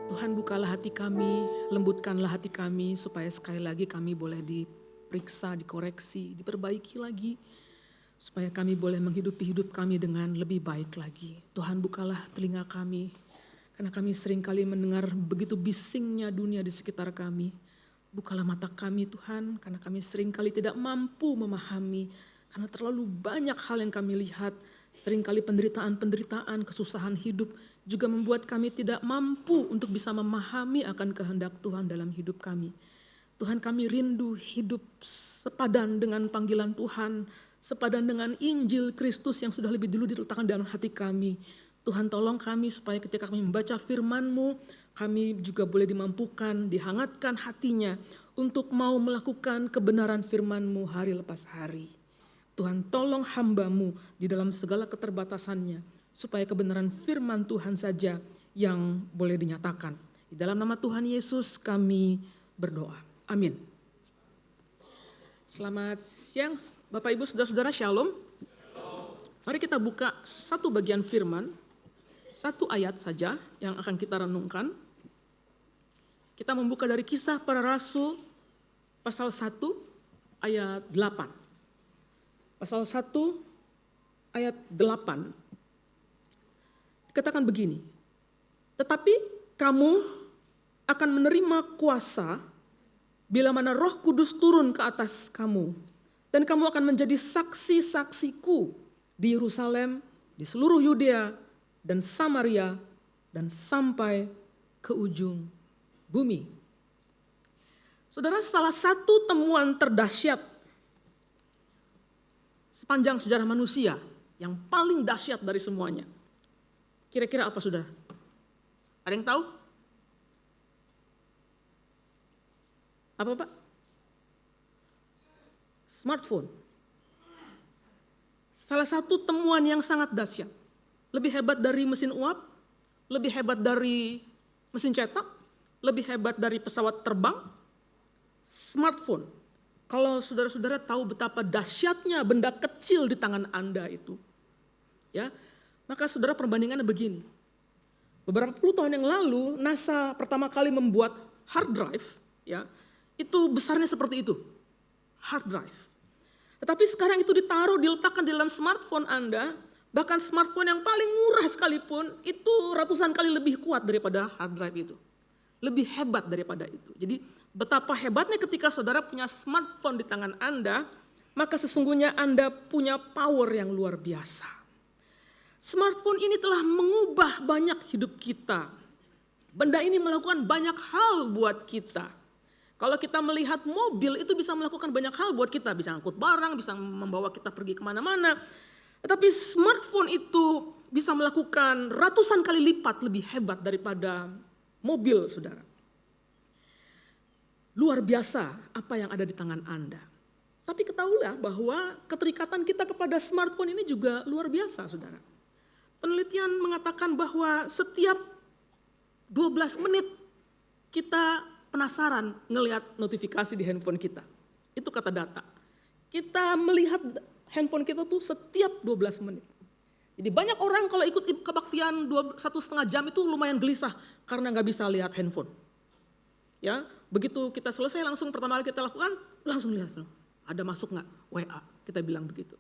Tuhan bukalah hati kami, lembutkanlah hati kami supaya sekali lagi kami boleh diperiksa, dikoreksi, diperbaiki lagi. Supaya kami boleh menghidupi hidup kami dengan lebih baik lagi. Tuhan bukalah telinga kami, karena kami seringkali mendengar begitu bisingnya dunia di sekitar kami. Bukalah mata kami Tuhan, karena kami seringkali tidak mampu memahami, karena terlalu banyak hal yang kami lihat. Seringkali penderitaan-penderitaan, kesusahan hidup juga membuat kami tidak mampu untuk bisa memahami akan kehendak Tuhan dalam hidup kami. Tuhan, kami rindu hidup sepadan dengan panggilan Tuhan, sepadan dengan Injil Kristus yang sudah lebih dulu diletakkan dalam hati kami. Tuhan, tolong kami supaya ketika kami membaca firman-Mu, kami juga boleh dimampukan, dihangatkan hatinya untuk mau melakukan kebenaran firman-Mu hari lepas hari. Tuhan, tolong hamba-Mu di dalam segala keterbatasannya, supaya kebenaran firman Tuhan saja yang boleh dinyatakan. Di dalam nama Tuhan Yesus kami berdoa. Amin. Selamat siang Bapak Ibu Saudara-saudara, Shalom. Mari kita buka satu bagian firman, satu ayat saja yang akan kita renungkan. Kita membuka dari Kisah Para Rasul pasal 1 ayat 8. Pasal 1 ayat 8. Dikatakan begini, tetapi kamu akan menerima kuasa bila mana Roh Kudus turun ke atas kamu, dan kamu akan menjadi saksi-saksiku di Yerusalem, di seluruh Yudea dan Samaria, dan sampai ke ujung bumi. Saudara, salah satu temuan terdahsyat sepanjang sejarah manusia, yang paling dahsyat dari semuanya. Kira-kira apa, saudara? Ada yang tahu? Apa, Pak? Smartphone. Salah satu temuan yang sangat dahsyat. Lebih hebat dari mesin uap, lebih hebat dari mesin cetak, lebih hebat dari pesawat terbang. Smartphone. Kalau saudara-saudara tahu betapa dahsyatnya benda kecil di tangan Anda itu, ya, maka saudara perbandingannya begini. Beberapa puluh tahun yang lalu NASA pertama kali membuat hard drive, ya, itu besarnya seperti itu, hard drive. Tetapi sekarang itu diletakkan di dalam smartphone Anda, bahkan smartphone yang paling murah sekalipun itu ratusan kali lebih kuat daripada hard drive itu. Lebih hebat daripada itu. Jadi betapa hebatnya ketika saudara punya smartphone di tangan Anda, maka sesungguhnya Anda punya power yang luar biasa. Smartphone ini telah mengubah banyak hidup kita. Benda ini melakukan banyak hal buat kita. Kalau kita melihat mobil itu bisa melakukan banyak hal buat kita. Bisa ngangkut barang, bisa membawa kita pergi kemana-mana. Tetapi smartphone itu bisa melakukan ratusan kali lipat lebih hebat daripada mobil, saudara. Luar biasa apa yang ada di tangan Anda. Tapi ketahuilah bahwa keterikatan kita kepada smartphone ini juga luar biasa, saudara. Penelitian mengatakan bahwa setiap 12 menit kita penasaran ngelihat notifikasi di handphone kita. Itu kata data. Kita melihat handphone kita tuh setiap 12 menit. Jadi banyak orang kalau ikut kebaktian 1,5 jam itu lumayan gelisah karena nggak bisa lihat handphone. Ya, begitu kita selesai langsung pertama kali kita lakukan langsung lihat ada masuk nggak WA, kita bilang begitu.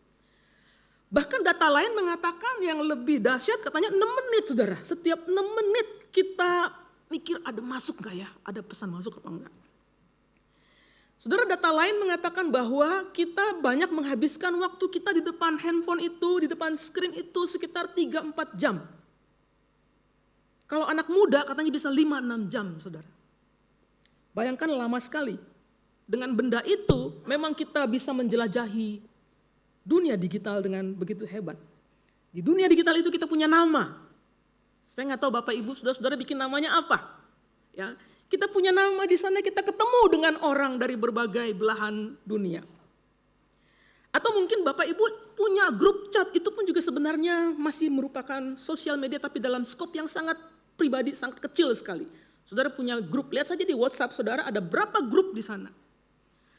Bahkan data lain mengatakan yang lebih dahsyat katanya 6 menit, saudara. Setiap 6 menit kita mikir ada masuk nggak ya, ada pesan masuk apa enggak. Saudara, data lain mengatakan bahwa kita banyak menghabiskan waktu kita di depan handphone itu, di depan screen itu sekitar 3-4 jam. Kalau anak muda katanya bisa 5-6 jam, saudara. Bayangkan lama sekali. Dengan benda itu memang kita bisa menjelajahi dunia digital dengan begitu hebat. Di dunia digital itu kita punya nama. Saya nggak tahu Bapak Ibu saudara-saudara bikin namanya apa. Ya, kita punya nama di sana, kita ketemu dengan orang dari berbagai belahan dunia. Atau mungkin Bapak Ibu punya grup chat, itu pun juga sebenarnya masih merupakan sosial media tapi dalam skop yang sangat pribadi, sangat kecil sekali. Saudara punya grup, lihat saja di WhatsApp saudara ada berapa grup di sana.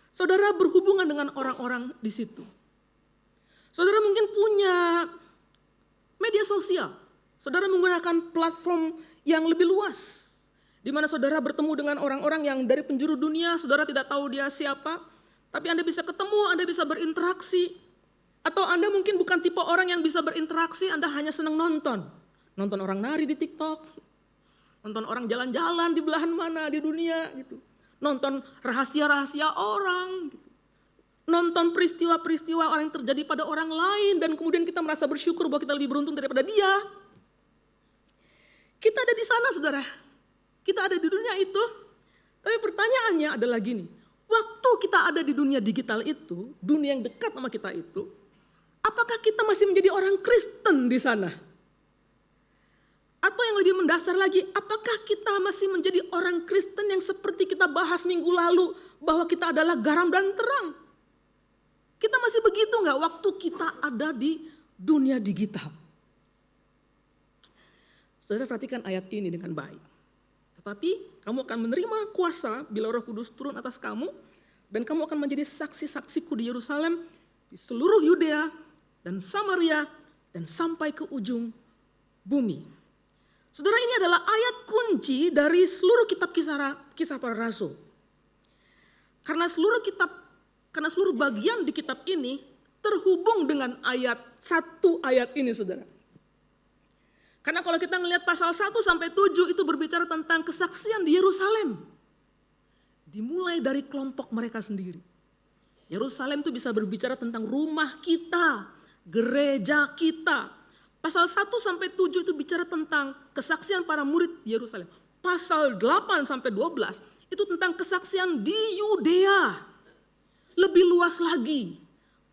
Saudara berhubungan dengan orang-orang di situ. Saudara mungkin punya media sosial. Saudara menggunakan platform yang lebih luas. Di mana saudara bertemu dengan orang-orang yang dari penjuru dunia, saudara tidak tahu dia siapa, tapi Anda bisa ketemu, Anda bisa berinteraksi. Atau Anda mungkin bukan tipe orang yang bisa berinteraksi, Anda hanya senang nonton. Nonton orang nari di TikTok, nonton orang jalan-jalan di belahan mana di dunia gitu. Nonton rahasia-rahasia orang gitu. Nonton peristiwa-peristiwa orang yang terjadi pada orang lain dan kemudian kita merasa bersyukur bahwa kita lebih beruntung daripada dia. Kita ada di sana saudara, kita ada di dunia itu. Tapi pertanyaannya adalah gini, waktu kita ada di dunia digital itu, dunia yang dekat sama kita itu, apakah kita masih menjadi orang Kristen di sana? Atau yang lebih mendasar lagi, apakah kita masih menjadi orang Kristen yang seperti kita bahas minggu lalu, bahwa kita adalah garam dan terang? Kita masih begitu nggak waktu kita ada di dunia digital? Saudara perhatikan ayat ini dengan baik. Tetapi kamu akan menerima kuasa bila Roh Kudus turun atas kamu, dan kamu akan menjadi saksi-saksiku di Yerusalem, di seluruh Yudea dan Samaria, dan sampai ke ujung bumi. Saudara, ini adalah ayat kunci dari seluruh kitab kisah para rasul. Karena seluruh bagian di kitab ini terhubung dengan satu ayat ini saudara. Karena kalau kita melihat pasal 1 sampai 7 itu berbicara tentang kesaksian di Yerusalem. Dimulai dari kelompok mereka sendiri. Yerusalem itu bisa berbicara tentang rumah kita, gereja kita. Pasal 1 sampai 7 itu bicara tentang kesaksian para murid di Yerusalem. Pasal 8 sampai 12 itu tentang kesaksian di Yudea. Lebih luas lagi,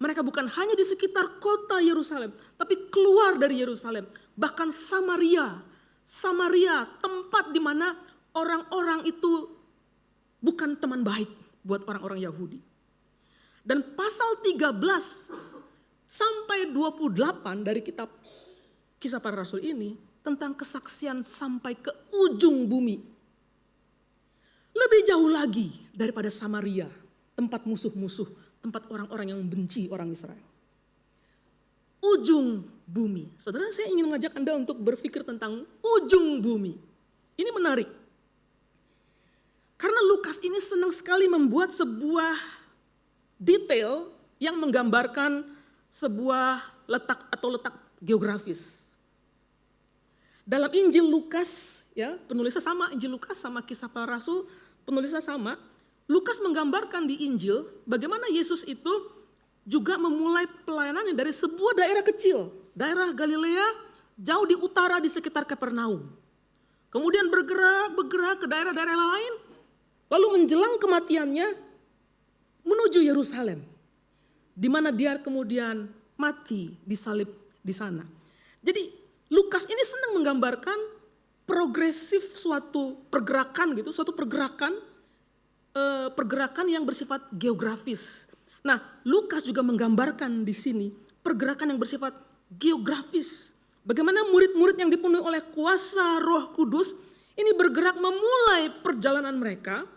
mereka bukan hanya di sekitar kota Yerusalem, tapi keluar dari Yerusalem, bahkan Samaria. Samaria, tempat di mana orang-orang itu bukan teman baik buat orang-orang Yahudi. Dan pasal 13 sampai 28 dari kitab Kisah Para Rasul ini tentang kesaksian sampai ke ujung bumi. Lebih jauh lagi daripada Samaria, tempat musuh-musuh, tempat orang-orang yang membenci orang Israel. Ujung bumi. Saudara, saya ingin mengajak Anda untuk berpikir tentang ujung bumi. Ini menarik. Karena Lukas ini senang sekali membuat sebuah detail yang menggambarkan sebuah letak geografis. Dalam Injil Lukas, ya, penulisnya sama, Injil Lukas sama Kisah Para Rasul, penulisnya sama. Lukas menggambarkan di Injil bagaimana Yesus itu juga memulai pelayanannya dari sebuah daerah kecil, daerah Galilea, jauh di utara di sekitar Kapernaum. Kemudian bergerak ke daerah-daerah lain, lalu menjelang kematiannya menuju Yerusalem, di mana dia kemudian mati disalib di sana. Jadi Lukas ini senang menggambarkan progresif suatu pergerakan gitu, suatu pergerakan yang bersifat geografis. Nah, Lukas juga menggambarkan di sini pergerakan yang bersifat geografis. Bagaimana murid-murid yang dipenuhi oleh kuasa Roh Kudus ini bergerak memulai perjalanan mereka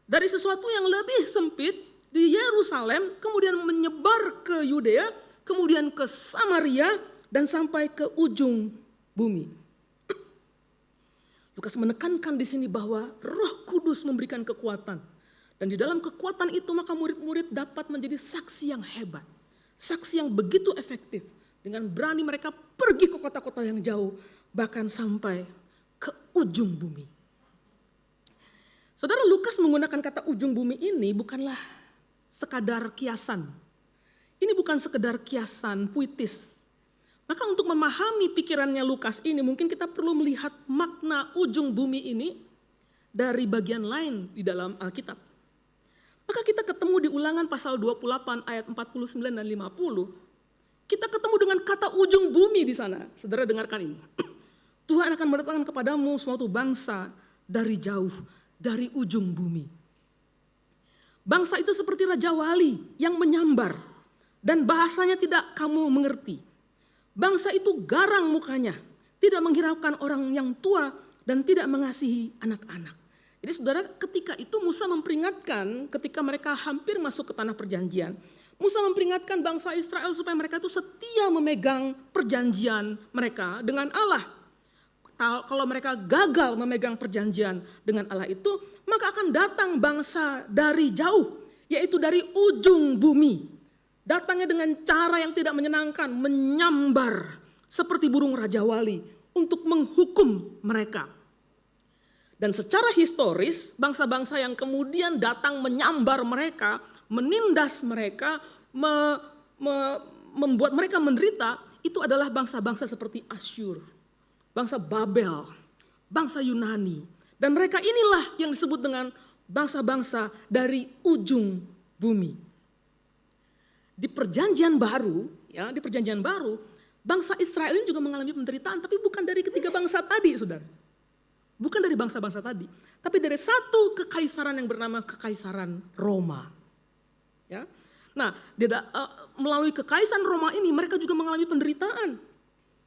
dari sesuatu yang lebih sempit di Yerusalem, kemudian menyebar ke Yudea, kemudian ke Samaria, dan sampai ke ujung bumi. Lukas menekankan di sini bahwa Roh Kudus memberikan kekuatan. Dan di dalam kekuatan itu maka murid-murid dapat menjadi saksi yang hebat. Saksi yang begitu efektif. Dengan berani mereka pergi ke kota-kota yang jauh. Bahkan sampai ke ujung bumi. Saudara, Lukas menggunakan kata ujung bumi ini bukanlah sekadar kiasan. Ini bukan sekedar kiasan puitis. Maka untuk memahami pikirannya Lukas ini mungkin kita perlu melihat makna ujung bumi ini dari bagian lain di dalam Alkitab. Maka kita ketemu di Ulangan pasal 28 ayat 49 dan 50. Kita ketemu dengan kata ujung bumi di sana. Saudara dengarkan ini. Tuhan akan mendatangkan kepadamu suatu bangsa dari jauh, dari ujung bumi. Bangsa itu seperti Raja Wali yang menyambar dan bahasanya tidak kamu mengerti. Bangsa itu garang mukanya, tidak menghiraukan orang yang tua dan tidak mengasihi anak-anak. Jadi saudara, ketika itu Musa memperingatkan ketika mereka hampir masuk ke tanah perjanjian. Musa memperingatkan bangsa Israel supaya mereka itu setia memegang perjanjian mereka dengan Allah. kalau mereka gagal memegang perjanjian dengan Allah itu, maka akan datang bangsa dari jauh, yaitu dari ujung bumi. Datangnya dengan cara yang tidak menyenangkan, menyambar seperti burung Raja Wali untuk menghukum mereka. Dan secara historis, bangsa-bangsa yang kemudian datang menyambar mereka, menindas mereka, membuat mereka menderita, itu adalah bangsa-bangsa seperti Asyur, bangsa Babel, bangsa Yunani. Dan mereka inilah yang disebut dengan bangsa-bangsa dari ujung bumi. Di perjanjian baru, bangsa Israel ini juga mengalami penderitaan, tapi bukan dari ketiga bangsa tadi, saudara. Bukan dari bangsa-bangsa tadi, tapi dari satu kekaisaran yang bernama Kekaisaran Roma. Ya. Nah, melalui Kekaisaran Roma ini mereka juga mengalami penderitaan.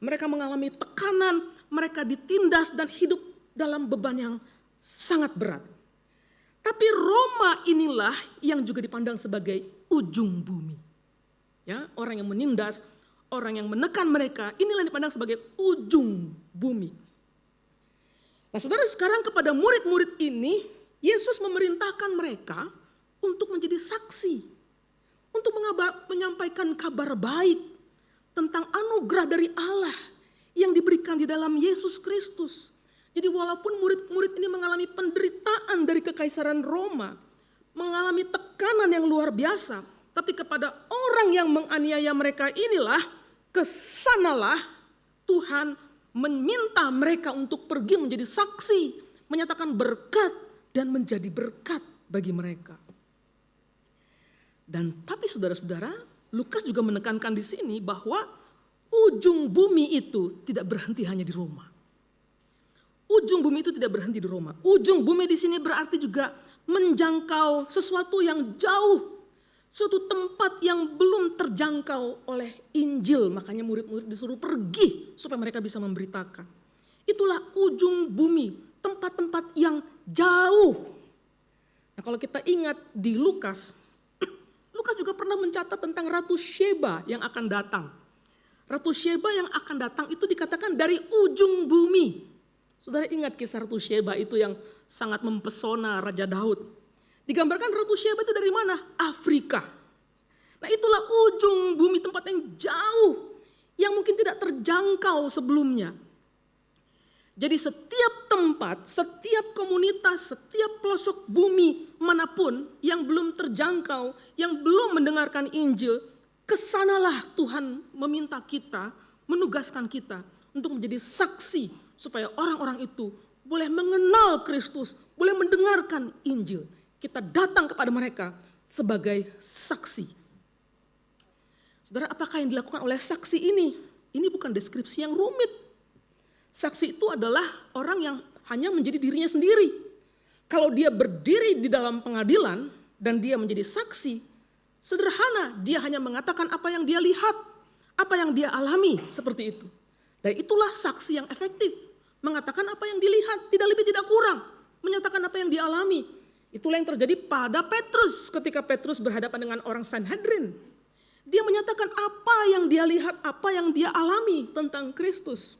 Mereka mengalami tekanan, mereka ditindas dan hidup dalam beban yang sangat berat. Tapi Roma inilah yang juga dipandang sebagai ujung bumi. Ya, orang yang menindas, orang yang menekan mereka, inilah yang dipandang sebagai ujung bumi. Nah, saudara, sekarang kepada murid-murid ini, Yesus memerintahkan mereka untuk menjadi saksi, untuk menyampaikan kabar baik tentang anugerah dari Allah yang diberikan di dalam Yesus Kristus. Jadi walaupun murid-murid ini mengalami penderitaan dari Kekaisaran Roma, mengalami tekanan yang luar biasa, tapi kepada orang yang menganiaya mereka inilah, kesanalah Tuhan meminta mereka untuk pergi menjadi saksi, menyatakan berkat dan menjadi berkat bagi mereka. Dan tapi saudara-saudara, Lukas juga menekankan di sini bahwa ujung bumi itu tidak berhenti hanya di Roma. Ujung bumi itu tidak berhenti di Roma. Ujung bumi di sini berarti juga menjangkau sesuatu yang jauh, suatu tempat yang belum terjangkau oleh Injil. Makanya murid-murid disuruh pergi supaya mereka bisa memberitakan. Itulah ujung bumi, tempat-tempat yang jauh. Nah, kalau kita ingat di Lukas, Lukas juga pernah mencatat tentang Ratu Sheba yang akan datang. Ratu Sheba yang akan datang itu dikatakan dari ujung bumi. Saudara ingat kisah Ratu Sheba itu yang sangat mempesona Raja Daud. Digambarkan Ratu Sheba itu dari mana? Afrika. Nah, itulah ujung bumi, tempat yang jauh, yang mungkin tidak terjangkau sebelumnya. Jadi setiap tempat, setiap komunitas, setiap pelosok bumi manapun yang belum terjangkau, yang belum mendengarkan Injil, kesanalah Tuhan meminta kita, menugaskan kita untuk menjadi saksi supaya orang-orang itu boleh mengenal Kristus, boleh mendengarkan Injil. Kita datang kepada mereka sebagai saksi. Saudara, apakah yang dilakukan oleh saksi ini? Ini bukan deskripsi yang rumit. Saksi itu adalah orang yang hanya menjadi dirinya sendiri. Kalau dia berdiri di dalam pengadilan dan dia menjadi saksi, sederhana, dia hanya mengatakan apa yang dia lihat, apa yang dia alami, seperti itu. Dan itulah saksi yang efektif, mengatakan apa yang dilihat, tidak lebih tidak kurang, menyatakan apa yang dialami. Itulah yang terjadi pada Petrus ketika Petrus berhadapan dengan orang Sanhedrin. Dia menyatakan apa yang dia lihat, apa yang dia alami tentang Kristus.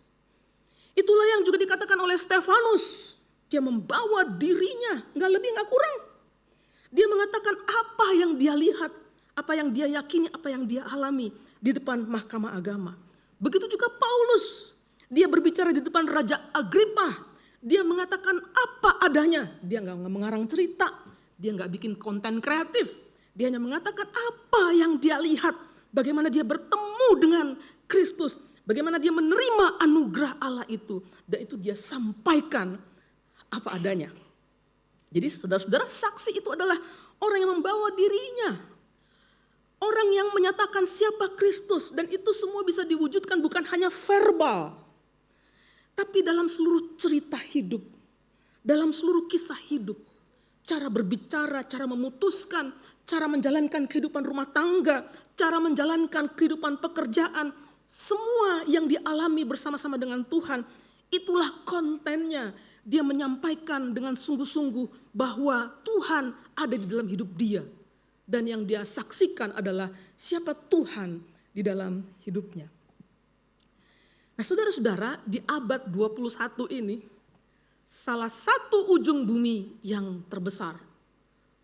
Itulah yang juga dikatakan oleh Stefanus. Dia membawa dirinya, nggak lebih nggak kurang. Dia mengatakan apa yang dia lihat, apa yang dia yakini, apa yang dia alami di depan mahkamah agama. Begitu juga Paulus. Dia berbicara di depan Raja Agripa. Dia mengatakan apa adanya. Dia nggak mengarang cerita. Dia nggak bikin konten kreatif. Dia hanya mengatakan apa yang dia lihat. Bagaimana dia bertemu dengan Kristus. Bagaimana dia menerima anugerah Allah itu. Dan itu dia sampaikan apa adanya. Jadi saudara-saudara, saksi itu adalah orang yang membawa dirinya. Orang yang menyatakan siapa Kristus. Dan itu semua bisa diwujudkan bukan hanya verbal. Tapi dalam seluruh cerita hidup, dalam seluruh kisah hidup, cara berbicara, cara memutuskan, cara menjalankan kehidupan rumah tangga, cara menjalankan kehidupan pekerjaan, semua yang dialami bersama-sama dengan Tuhan, itulah kontennya. Dia menyampaikan dengan sungguh-sungguh bahwa Tuhan ada di dalam hidup dia. Dan yang dia saksikan adalah siapa Tuhan di dalam hidupnya. Nah saudara-saudara, di abad 21 ini, salah satu ujung bumi yang terbesar,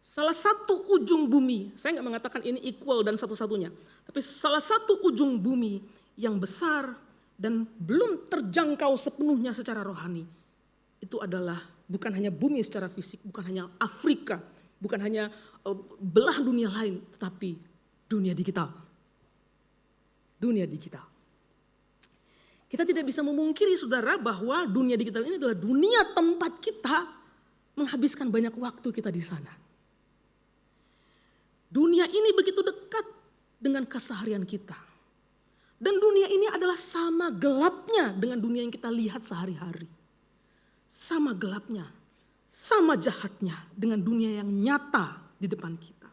salah satu ujung bumi, saya nggak mengatakan ini equal dan satu-satunya, tapi salah satu ujung bumi yang besar dan belum terjangkau sepenuhnya secara rohani, itu adalah bukan hanya bumi secara fisik, bukan hanya Afrika, bukan hanya belahan dunia lain, tetapi dunia digital. Dunia digital. Kita tidak bisa memungkiri saudara bahwa dunia digital ini adalah dunia tempat kita menghabiskan banyak waktu kita di sana. Dunia ini begitu dekat dengan keseharian kita. Dan dunia ini adalah sama gelapnya dengan dunia yang kita lihat sehari-hari. Sama gelapnya, sama jahatnya dengan dunia yang nyata di depan kita.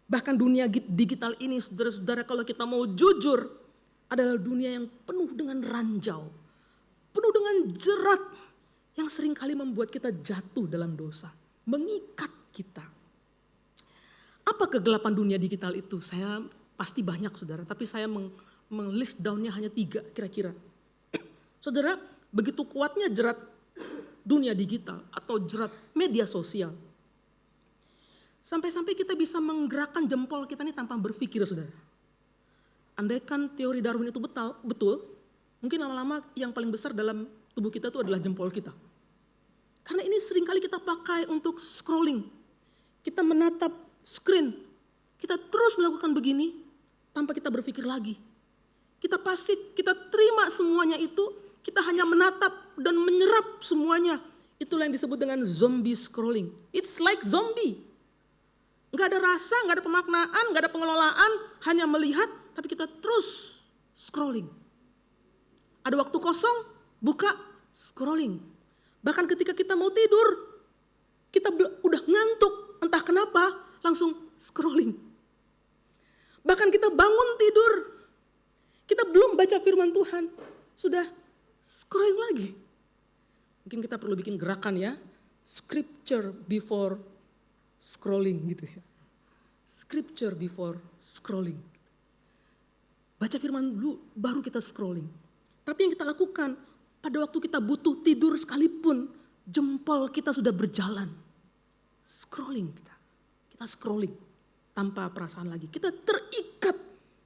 Bahkan dunia digital ini saudara-saudara kalau kita mau jujur adalah dunia yang penuh dengan ranjau. Penuh dengan jerat yang seringkali membuat kita jatuh dalam dosa. Mengikat kita. Apa kegelapan dunia digital itu? Saya pasti banyak saudara, tapi saya list down-nya hanya 3 kira-kira. Saudara, begitu kuatnya jerat dunia digital atau jerat media sosial. Sampai-sampai kita bisa menggerakkan jempol kita ini tanpa berpikir saudara. Andaikan teori Darwin itu betul, mungkin lama-lama yang paling besar dalam tubuh kita itu adalah jempol kita. Karena ini seringkali kita pakai untuk scrolling. Kita menatap screen, kita terus melakukan begini tanpa kita berpikir lagi. Kita pasif, kita terima semuanya itu, kita hanya menatap dan menyerap semuanya. Itulah yang disebut dengan zombie scrolling. It's like zombie. Nggak ada rasa, nggak ada pemaknaan, nggak ada pengelolaan, hanya melihat, tapi kita terus scrolling. Ada waktu kosong, buka, scrolling. Bahkan ketika kita mau tidur, kita udah ngantuk, entah kenapa, langsung scrolling. Bahkan kita bangun tidur, kita belum baca firman Tuhan, sudah scrolling lagi. Mungkin kita perlu bikin gerakan ya, scripture before scrolling gitu ya. Scripture before scrolling. Baca firman dulu, baru kita scrolling. Tapi yang kita lakukan, pada waktu kita butuh tidur sekalipun, jempol kita sudah berjalan. Scrolling kita scrolling tanpa perasaan lagi. Kita terikat,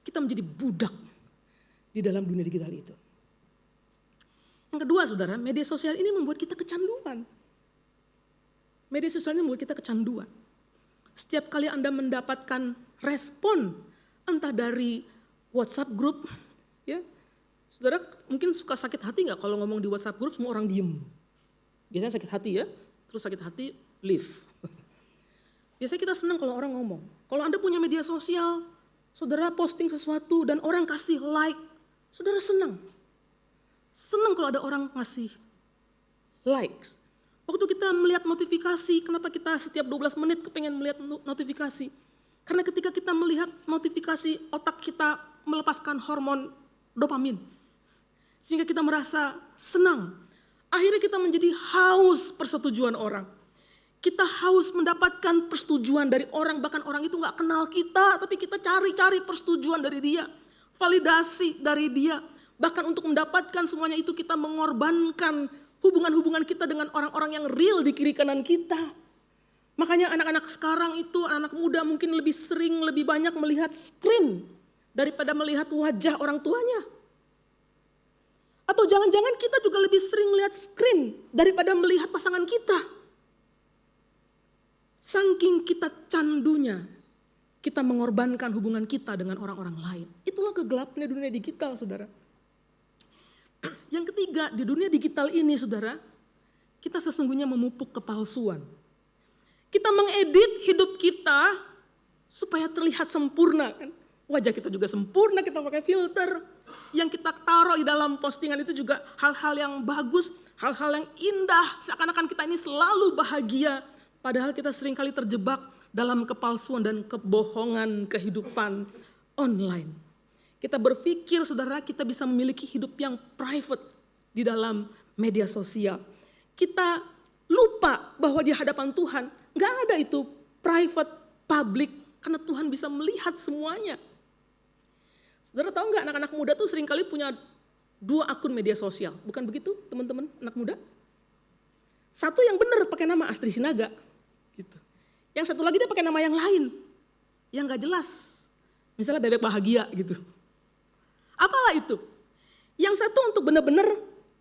kita menjadi budak di dalam dunia digital itu. Yang kedua saudara, media sosial ini membuat kita kecanduan. Media sosial ini membuat kita kecanduan. Setiap kali Anda mendapatkan respon, entah dari WhatsApp group, ya, saudara mungkin suka sakit hati nggak kalau ngomong di WhatsApp group semua orang diem. Biasanya sakit hati ya, terus sakit hati leave. Biasanya kita senang kalau orang ngomong. Kalau Anda punya media sosial, saudara posting sesuatu dan orang kasih like, saudara senang. Senang kalau ada orang ngasih likes. Waktu kita melihat notifikasi, kenapa kita setiap 12 menit kepengen melihat notifikasi? Karena ketika kita melihat notifikasi, otak kita melepaskan hormon dopamin. Sehingga kita merasa senang. Akhirnya kita menjadi haus persetujuan orang. Kita haus mendapatkan persetujuan dari orang, bahkan orang itu gak kenal kita, tapi kita cari-cari persetujuan dari dia. Validasi dari dia. Bahkan untuk mendapatkan semuanya itu kita mengorbankan hubungan-hubungan kita dengan orang-orang yang real di kiri kanan kita. Makanya anak-anak sekarang itu, anak muda mungkin lebih sering, lebih banyak melihat screen daripada melihat wajah orang tuanya. Atau jangan-jangan kita juga lebih sering melihat screen daripada melihat pasangan kita. Saking kita candunya, kita mengorbankan hubungan kita dengan orang-orang lain. Itulah kegelapannya dunia digital, saudara. Yang ketiga, di dunia digital ini saudara, kita sesungguhnya memupuk kepalsuan. Kita mengedit hidup kita supaya terlihat sempurna kan. Wajah kita juga sempurna, kita pakai filter. Yang kita taruh di dalam postingan itu juga hal-hal yang bagus, hal-hal yang indah. Seakan-akan kita ini selalu bahagia. Padahal kita seringkali terjebak dalam kepalsuan dan kebohongan kehidupan online. Kita berpikir saudara kita bisa memiliki hidup yang private di dalam media sosial. Kita lupa bahwa di hadapan Tuhan gak ada itu private, public. Karena Tuhan bisa melihat semuanya. Saudara tahu gak anak-anak muda tuh seringkali punya 2 akun media sosial. Bukan begitu teman-teman anak muda? Satu yang benar pakai nama Astri Sinaga. Gitu. Yang satu lagi dia pakai nama yang lain. Yang gak jelas. Misalnya Bebek Bahagia gitu. Apalah itu? Yang satu untuk benar-benar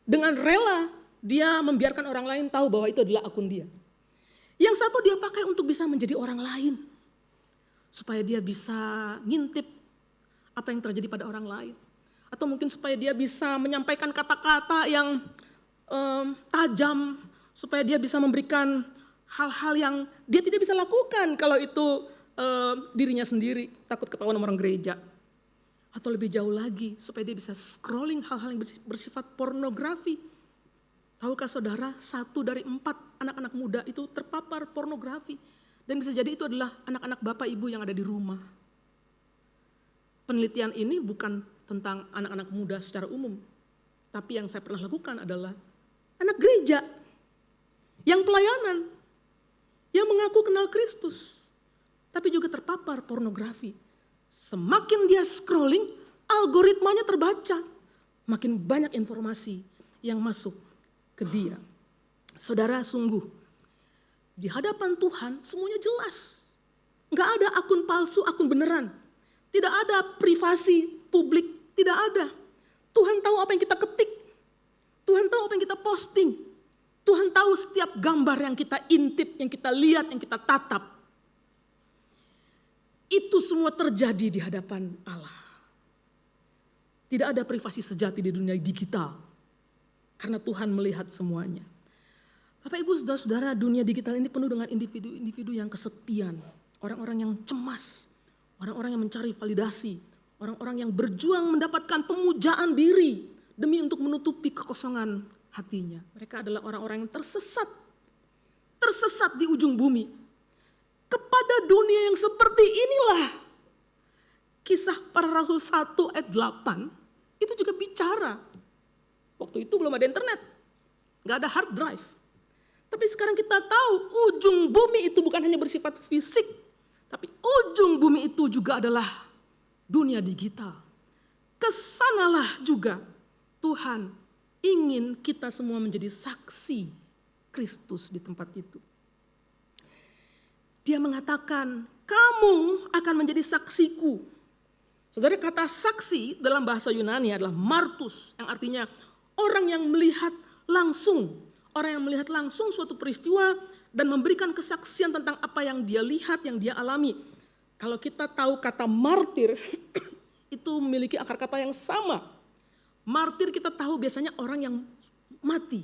dengan rela dia membiarkan orang lain tahu bahwa itu adalah akun dia. Yang satu dia pakai untuk bisa menjadi orang lain. Supaya dia bisa ngintip apa yang terjadi pada orang lain. Atau mungkin supaya dia bisa menyampaikan kata-kata yang tajam. Supaya dia bisa memberikan hal-hal yang dia tidak bisa lakukan kalau itu dirinya sendiri. Takut ketahuan sama orang gereja. Atau lebih jauh lagi supaya dia bisa scrolling hal-hal yang bersifat pornografi. Tahukah saudara 1 dari 4 anak-anak muda itu terpapar pornografi. Dan bisa jadi itu adalah anak-anak bapak ibu yang ada di rumah. Penelitian ini bukan tentang anak-anak muda secara umum. Tapi yang saya pernah lakukan adalah anak gereja. Yang pelayanan. Yang mengaku kenal Kristus. Tapi juga terpapar pornografi. Semakin dia scrolling, algoritmanya terbaca. Makin banyak informasi yang masuk ke dia. Saudara, sungguh di hadapan Tuhan semuanya jelas. Enggak ada akun palsu, akun beneran. Tidak ada privasi publik, tidak ada. Tuhan tahu apa yang kita ketik. Tuhan tahu apa yang kita posting. Tuhan tahu setiap gambar yang kita intip, yang kita lihat, yang kita tatap. Itu semua terjadi di hadapan Allah. Tidak ada privasi sejati di dunia digital. Karena Tuhan melihat semuanya. Bapak ibu saudara-saudara, dunia digital ini penuh dengan individu-individu yang kesepian. Orang-orang yang cemas. Orang-orang yang mencari validasi. Orang-orang yang berjuang mendapatkan pemujaan diri. Demi untuk menutupi kekosongan hatinya. Mereka adalah orang-orang yang tersesat. Tersesat di ujung bumi. Kepada dunia yang seperti inilah Kisah Para Rasul 1 ayat 8 itu juga bicara. Waktu itu belum ada internet, gak ada hard drive. Tapi sekarang kita tahu ujung bumi itu bukan hanya bersifat fisik, tapi ujung bumi itu juga adalah dunia digital. Kesanalah juga Tuhan ingin kita semua menjadi saksi Kristus di tempat itu. Dia mengatakan, kamu akan menjadi saksiku. Saudara, kata saksi dalam bahasa Yunani adalah martus, yang artinya orang yang melihat langsung. Orang yang melihat langsung suatu peristiwa dan memberikan kesaksian tentang apa yang dia lihat, yang dia alami. Kalau kita tahu kata martir, itu memiliki akar kata yang sama. Martir kita tahu biasanya orang yang mati.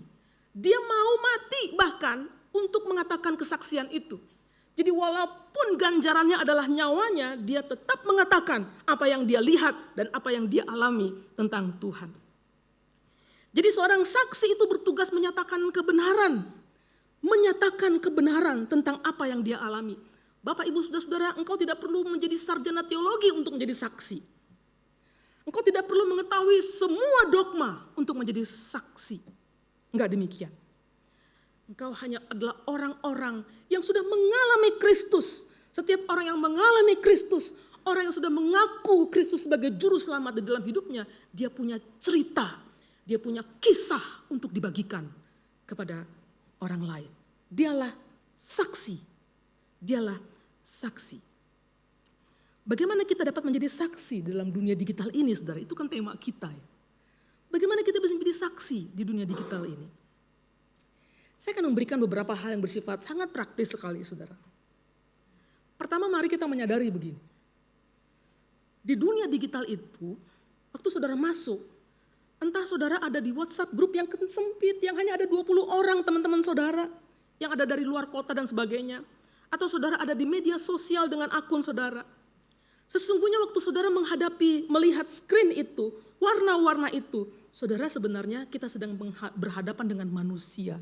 Dia mau mati bahkan untuk mengatakan kesaksian itu. Jadi walaupun ganjarannya adalah nyawanya, dia tetap mengatakan apa yang dia lihat dan apa yang dia alami tentang Tuhan. Jadi seorang saksi itu bertugas menyatakan kebenaran. Menyatakan kebenaran tentang apa yang dia alami. Bapak, Ibu, Saudara-saudara, engkau tidak perlu menjadi sarjana teologi untuk menjadi saksi. Engkau tidak perlu mengetahui semua dogma untuk menjadi saksi. Enggak demikian. Engkau hanya adalah orang-orang yang sudah mengalami Kristus. Setiap orang yang mengalami Kristus, orang yang sudah mengaku Kristus sebagai juru selamat di dalam hidupnya, dia punya cerita, dia punya kisah untuk dibagikan kepada orang lain. Dialah saksi. Dialah saksi. Bagaimana kita dapat menjadi saksi dalam dunia digital ini, saudara? Itu kan tema kita. Ya. Bagaimana kita bisa menjadi saksi di dunia digital ini? Saya akan memberikan beberapa hal yang bersifat sangat praktis sekali, saudara. Pertama, mari kita menyadari begini. Di dunia digital itu, waktu saudara masuk, entah saudara ada di WhatsApp grup yang sempit, yang hanya ada 20 orang teman-teman saudara, yang ada dari luar kota dan sebagainya. Atau saudara ada di media sosial dengan akun saudara. Sesungguhnya waktu saudara melihat screen itu, warna-warna itu, saudara sebenarnya kita sedang berhadapan dengan manusia.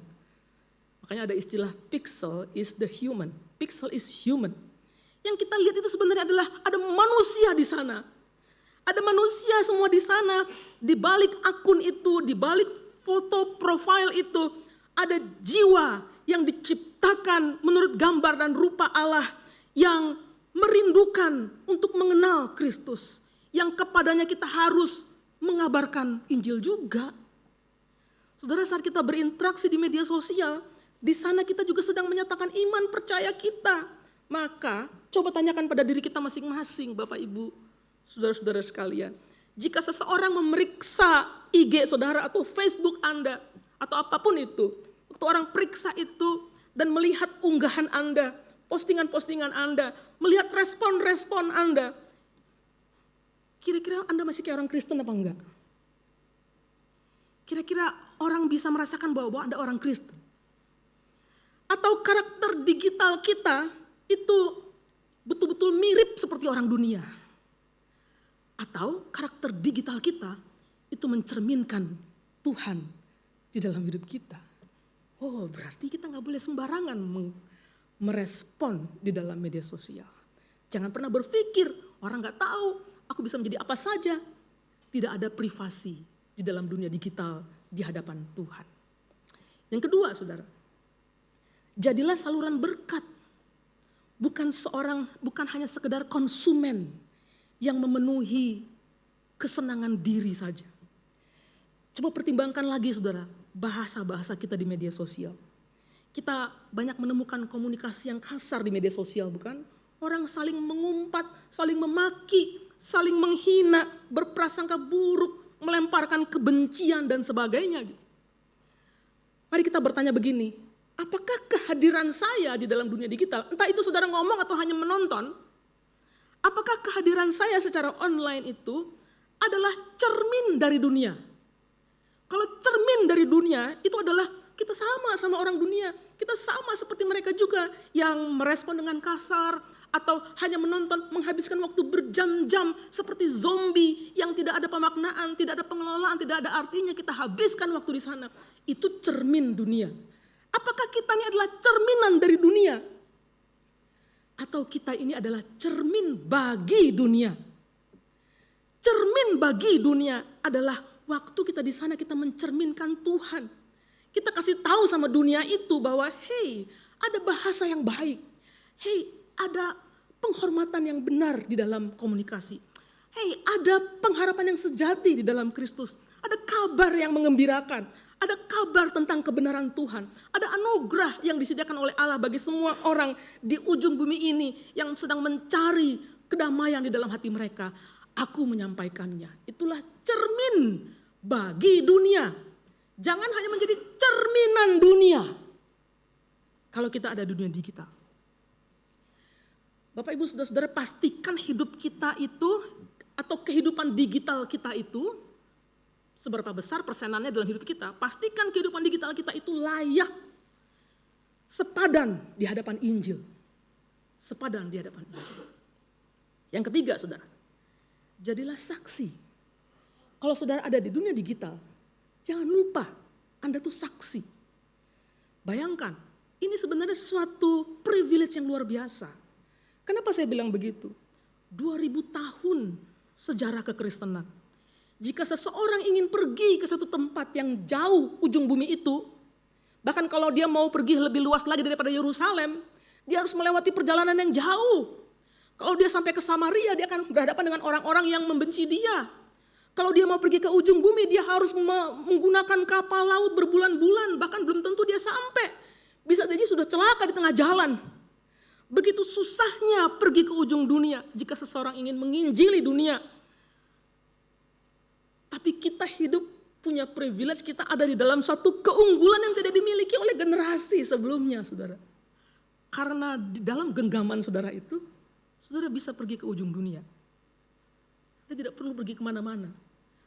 Makanya ada istilah pixel is the human. Pixel is human. Yang kita lihat itu sebenarnya adalah ada manusia di sana. Ada manusia semua di sana. Di balik akun itu, di balik foto profil itu, ada jiwa yang diciptakan menurut gambar dan rupa Allah yang merindukan untuk mengenal Kristus. Yang kepadanya kita harus mengabarkan Injil juga. Saudara, saat kita berinteraksi di media sosial, di sana kita juga sedang menyatakan iman percaya kita. Maka coba tanyakan pada diri kita masing-masing, Bapak Ibu, saudara-saudara sekalian. Jika seseorang memeriksa IG saudara atau Facebook Anda, atau apapun itu, waktu orang periksa itu dan melihat unggahan Anda, postingan-postingan Anda, melihat respon-respon Anda, kira-kira Anda masih kayak orang Kristen apa enggak? Kira-kira orang bisa merasakan bahwa Anda orang Kristen? Atau karakter digital kita itu betul-betul mirip seperti orang dunia? Atau karakter digital kita itu mencerminkan Tuhan di dalam hidup kita? Oh, berarti kita gak boleh sembarangan merespon di dalam media sosial. Jangan pernah berpikir orang gak tahu aku bisa menjadi apa saja. Tidak ada privasi di dalam dunia digital di hadapan Tuhan. Yang kedua, saudara, jadilah saluran berkat. Bukan hanya sekedar konsumen yang memenuhi kesenangan diri saja. Coba pertimbangkan lagi, saudara, bahasa-bahasa kita di media sosial. Kita banyak menemukan komunikasi yang kasar di media sosial, bukan? Orang saling mengumpat, saling memaki, saling menghina, berprasangka buruk, melemparkan kebencian dan sebagainya. Mari kita bertanya begini, apakah kehadiran saya di dalam dunia digital, entah itu saudara ngomong atau hanya menonton, apakah kehadiran saya secara online itu adalah cermin dari dunia? Kalau cermin dari dunia itu adalah kita sama orang dunia, kita sama seperti mereka juga yang merespon dengan kasar, atau hanya menonton, menghabiskan waktu berjam-jam seperti zombie yang tidak ada pemaknaan, tidak ada pengelolaan, tidak ada artinya, kita habiskan waktu di sana. Itu cermin dunia. Apakah kita ini adalah cerminan dari dunia? Atau kita ini adalah cermin bagi dunia? Cermin bagi dunia adalah waktu kita di sana kita mencerminkan Tuhan. Kita kasih tahu sama dunia itu bahwa hey, ada bahasa yang baik. Hey, ada penghormatan yang benar di dalam komunikasi. Hey, ada pengharapan yang sejati di dalam Kristus. Ada kabar yang mengembirakan. Ada kabar tentang kebenaran Tuhan. Ada anugerah yang disediakan oleh Allah bagi semua orang di ujung bumi ini yang sedang mencari kedamaian di dalam hati mereka. Aku menyampaikannya. Itulah cermin bagi dunia. Jangan hanya menjadi cerminan dunia. Kalau kita ada di dunia digital. Bapak Ibu Saudara-saudara, pastikan hidup kita itu atau kehidupan digital kita itu seberapa besar persenannya dalam hidup kita. Pastikan kehidupan digital kita itu layak sepadan di hadapan Injil. Sepadan di hadapan Injil. Yang ketiga, saudara, jadilah saksi. Kalau saudara ada di dunia digital, jangan lupa Anda tuh saksi. Bayangkan, ini sebenarnya suatu privilege yang luar biasa. Kenapa saya bilang begitu? 2000 tahun sejarah kekristenan. Jika seseorang ingin pergi ke satu tempat yang jauh ujung bumi itu, bahkan kalau dia mau pergi lebih luas lagi daripada Yerusalem, dia harus melewati perjalanan yang jauh. Kalau dia sampai ke Samaria, dia akan berhadapan dengan orang-orang yang membenci dia. Kalau dia mau pergi ke ujung bumi, dia harus menggunakan kapal laut berbulan-bulan, bahkan belum tentu dia sampai. Bisa jadi sudah celaka di tengah jalan. Begitu susahnya pergi ke ujung dunia jika seseorang ingin menginjili dunia. Tapi kita hidup punya privilege, kita ada di dalam satu keunggulan yang tidak dimiliki oleh generasi sebelumnya, saudara. Karena di dalam genggaman saudara itu, saudara bisa pergi ke ujung dunia. Saudara tidak perlu pergi kemana-mana.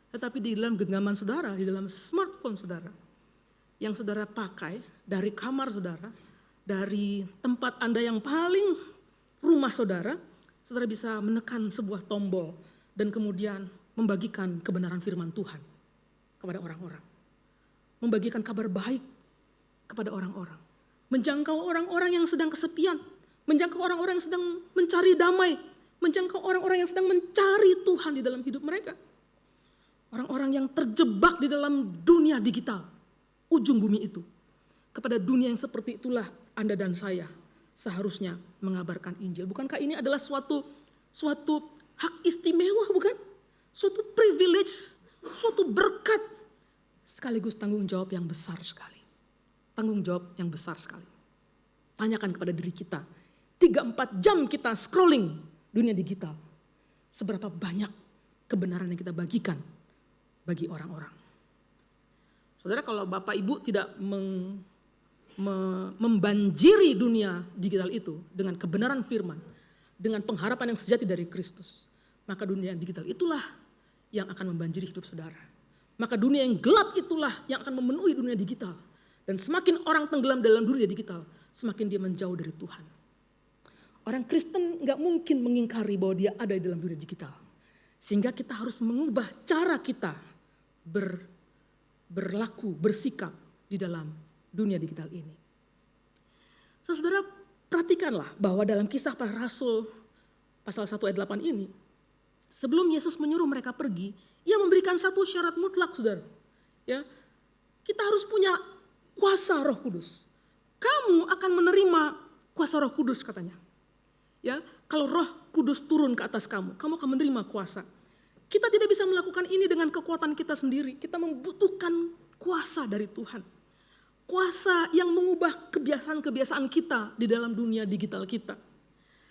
Tetapi di dalam genggaman saudara, di dalam smartphone saudara, yang saudara pakai dari kamar saudara, dari tempat Anda yang paling rumah saudara, saudara bisa menekan sebuah tombol dan kemudian membagikan kebenaran firman Tuhan kepada orang-orang. Membagikan kabar baik kepada orang-orang. Menjangkau orang-orang yang sedang kesepian. Menjangkau orang-orang yang sedang mencari damai. Menjangkau orang-orang yang sedang mencari Tuhan di dalam hidup mereka. Orang-orang yang terjebak di dalam dunia digital. Ujung bumi itu. Kepada dunia yang seperti itulah Anda dan saya seharusnya mengabarkan Injil. Bukankah ini adalah suatu hak istimewa, bukan? Suatu privilege, Suatu berkat sekaligus tanggung jawab yang besar sekali. Tanggung jawab yang besar sekali. Tanyakan kepada diri kita, 3-4 jam kita scrolling dunia digital. Seberapa banyak kebenaran yang kita bagikan bagi orang-orang. Saudara, kalau Bapak Ibu tidak membanjiri dunia digital itu dengan kebenaran firman, dengan pengharapan yang sejati dari Kristus, maka dunia digital itulah yang akan membanjiri hidup saudara. Maka dunia yang gelap itulah yang akan memenuhi dunia digital. Dan semakin orang tenggelam dalam dunia digital, semakin dia menjauh dari Tuhan. Orang Kristen gak mungkin mengingkari bahwa dia ada di dalam dunia digital. Sehingga kita harus mengubah cara kita berlaku, bersikap di dalam dunia digital ini. Saudara, perhatikanlah bahwa dalam Kisah Para Rasul pasal 1 ayat 8 ini, sebelum Yesus menyuruh mereka pergi, Ia memberikan satu syarat mutlak, saudara. Ya, kita harus punya kuasa Roh Kudus. Kamu akan menerima kuasa Roh Kudus, katanya. Ya, kalau Roh Kudus turun ke atas kamu, kamu akan menerima kuasa. Kita tidak bisa melakukan ini dengan kekuatan kita sendiri. Kita membutuhkan kuasa dari Tuhan. Kuasa yang mengubah kebiasaan-kebiasaan kita di dalam dunia digital kita.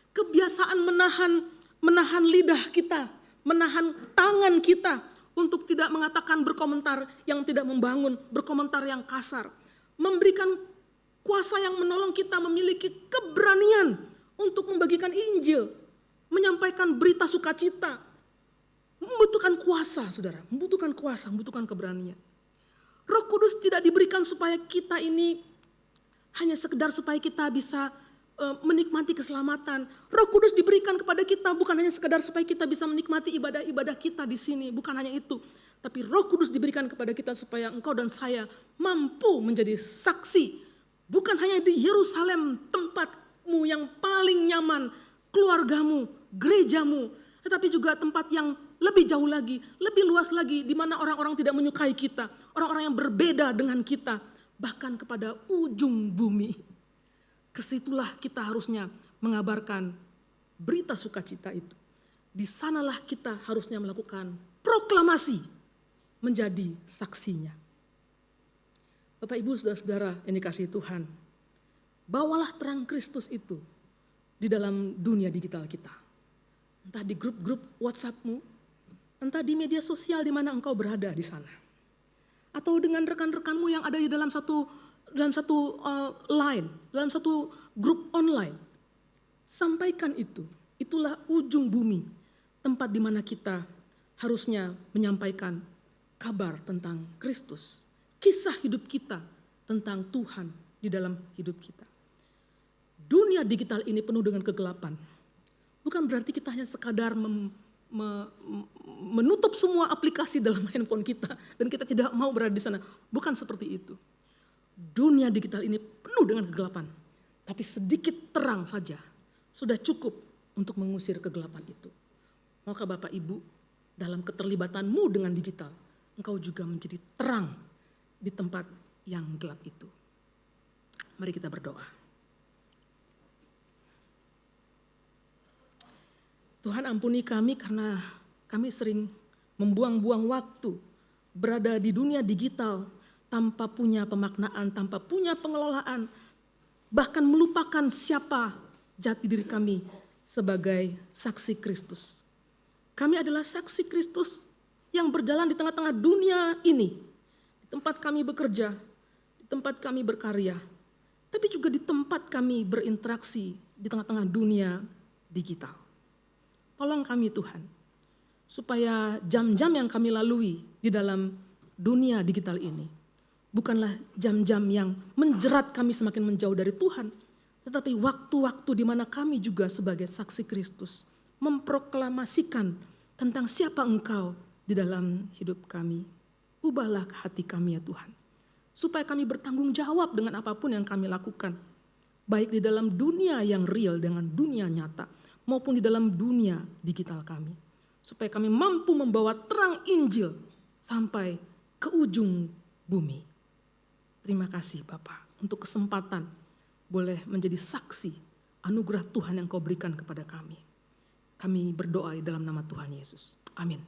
Kebiasaan menahan lidah kita, menahan tangan kita untuk tidak mengatakan berkomentar yang tidak membangun, berkomentar yang kasar. Memberikan kuasa yang menolong kita memiliki keberanian untuk membagikan Injil, menyampaikan berita sukacita. Membutuhkan kuasa, saudara, membutuhkan kuasa, membutuhkan keberanian. Roh Kudus tidak diberikan supaya kita ini hanya sekedar supaya kita bisa menikmati keselamatan. Roh Kudus diberikan kepada kita bukan hanya sekedar supaya kita bisa menikmati ibadah-ibadah kita di sini, bukan hanya itu. Tapi Roh Kudus diberikan kepada kita supaya engkau dan saya mampu menjadi saksi. Bukan hanya di Yerusalem, tempatmu yang paling nyaman, keluargamu, gerejamu, tetapi juga tempat yang lebih jauh lagi, lebih luas lagi, di mana orang-orang tidak menyukai kita, orang-orang yang berbeda dengan kita, bahkan kepada ujung bumi. Kesitulah kita harusnya mengabarkan berita sukacita itu. Di sanalah kita harusnya melakukan proklamasi, menjadi saksinya. Bapak Ibu saudara-saudara yang dikasihi Tuhan, bawalah terang Kristus itu di dalam dunia digital kita. Entah di grup-grup WhatsApp-mu, entah di media sosial di mana engkau berada di sana. Atau dengan rekan-rekanmu yang ada di dalam satu line, dalam satu grup online. Sampaikan itu. Itulah ujung bumi, tempat di mana kita harusnya menyampaikan kabar tentang Kristus. Kisah hidup kita tentang Tuhan di dalam hidup kita. Dunia digital ini penuh dengan kegelapan. Bukan berarti kita hanya sekadar menutup semua aplikasi dalam handphone kita dan kita tidak mau berada di sana. Bukan seperti itu. Dunia digital ini penuh dengan kegelapan. Tapi sedikit terang saja sudah cukup untuk mengusir kegelapan itu. Maka Bapak Ibu, dalam keterlibatanmu dengan digital, engkau juga menjadi terang di tempat yang gelap itu. Mari kita berdoa. Tuhan, ampuni kami karena kami sering membuang-buang waktu berada di dunia digital tanpa punya pemaknaan, tanpa punya pengelolaan, bahkan melupakan siapa jati diri kami sebagai saksi Kristus. Kami adalah saksi Kristus yang berjalan di tengah-tengah dunia ini, di tempat kami bekerja, di tempat kami berkarya, tapi juga di tempat kami berinteraksi di tengah-tengah dunia digital. Tolong kami Tuhan, supaya jam-jam yang kami lalui di dalam dunia digital ini bukanlah jam-jam yang menjerat kami semakin menjauh dari Tuhan, tetapi waktu-waktu di mana kami juga sebagai saksi Kristus memproklamasikan tentang siapa Engkau di dalam hidup kami. Ubahlah hati kami ya Tuhan, supaya kami bertanggung jawab dengan apapun yang kami lakukan, baik di dalam dunia yang real dengan dunia nyata, maupun di dalam dunia digital kami. Supaya kami mampu membawa terang Injil sampai ke ujung bumi. Terima kasih Bapa untuk kesempatan boleh menjadi saksi anugerah Tuhan yang Kau berikan kepada kami. Kami berdoa dalam nama Tuhan Yesus. Amin.